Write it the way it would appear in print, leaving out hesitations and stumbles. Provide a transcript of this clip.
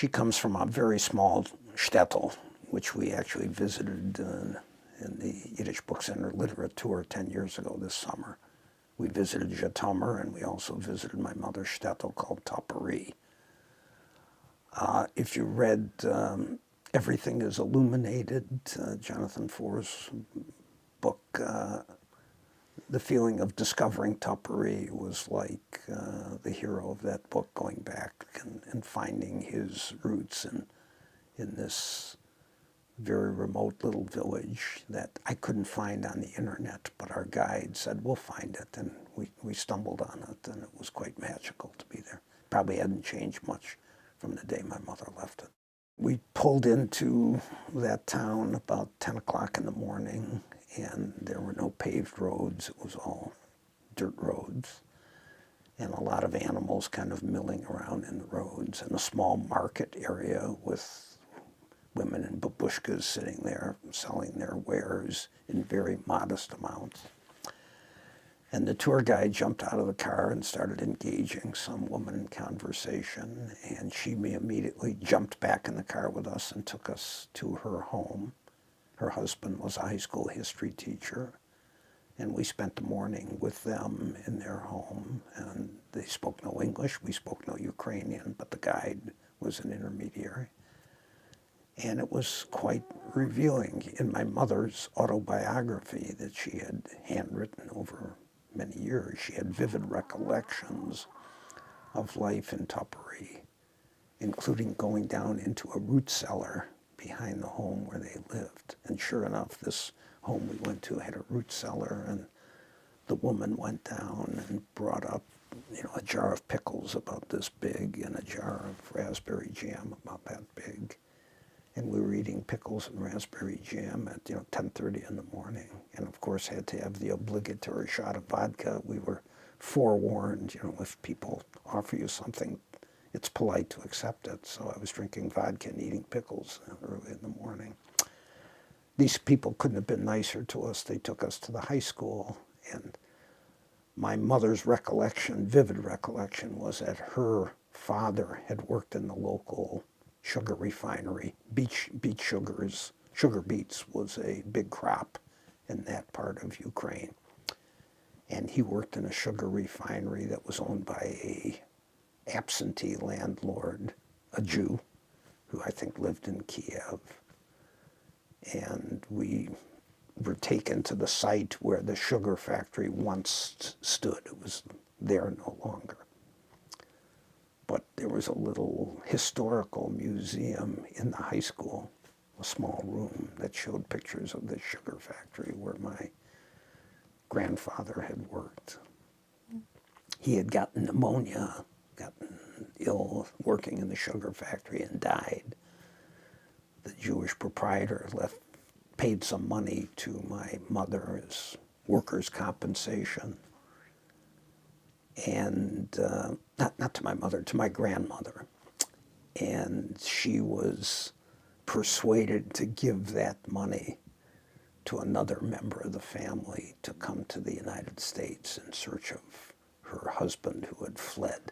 She comes from a very small shtetl, which we actually visited in the Yiddish Book Center literature 10 years ago this summer. We visited Zhytomyr, and we also visited my mother's shtetl called Topori. If you read Everything is Illuminated, Jonathan Foer's book, the feeling of discovering Topori was like the hero of that book going back and finding his roots in this very remote little village that I couldn't find on the internet, but our guide said, we'll find it, and we stumbled on it, and it was quite magical to be there. Probably hadn't changed much from the day my mother left it. We pulled into that town about 10 o'clock in the morning, and there were no paved roads. It was all dirt roads, and a lot of animals kind of milling around in the roads, and a small market area with women in babushkas sitting there selling their wares in very modest amounts. And the tour guide jumped out of the car and started engaging some woman in conversation, and she immediately jumped back in the car with us and took us to her home. Her husband was a high school history teacher, and we spent the morning with them in their home, and they spoke no English, we spoke no Ukrainian, but the guide was an intermediary. And it was quite revealing. In my mother's autobiography that she had handwritten over many years, she had vivid recollections of life in Topori, including going down into a root cellar behind the home where they lived. And sure enough, this home we went to had a root cellar, and the woman went down and brought up, a jar of pickles about this big and a jar of raspberry jam about that big. And we were eating pickles and raspberry jam at 10:30 in the morning, and of course had to have the obligatory shot of vodka. We were forewarned, if people offer you something, it's polite to accept it. So I was drinking vodka and eating pickles early in the morning. These people couldn't have been nicer to us. They took us to the high school, and my mother's recollection, vivid recollection, was that her father had worked in the local sugar refinery. Beet sugars, sugar beets was a big crop in that part of Ukraine. And he worked in a sugar refinery that was owned by a absentee landlord, a Jew, who I think lived in Kiev. And we were taken to the site where the sugar factory once stood. It was there no longer. But there was a little historical museum in the high school, a small room that showed pictures of the sugar factory where my grandfather had worked. He had gotten pneumonia, gotten ill working in the sugar factory, and died. The Jewish proprietor paid some money to my mother as workers' compensation. And not to my mother, to my grandmother. And she was persuaded to give that money to another member of the family to come to the United States in search of her husband who had fled.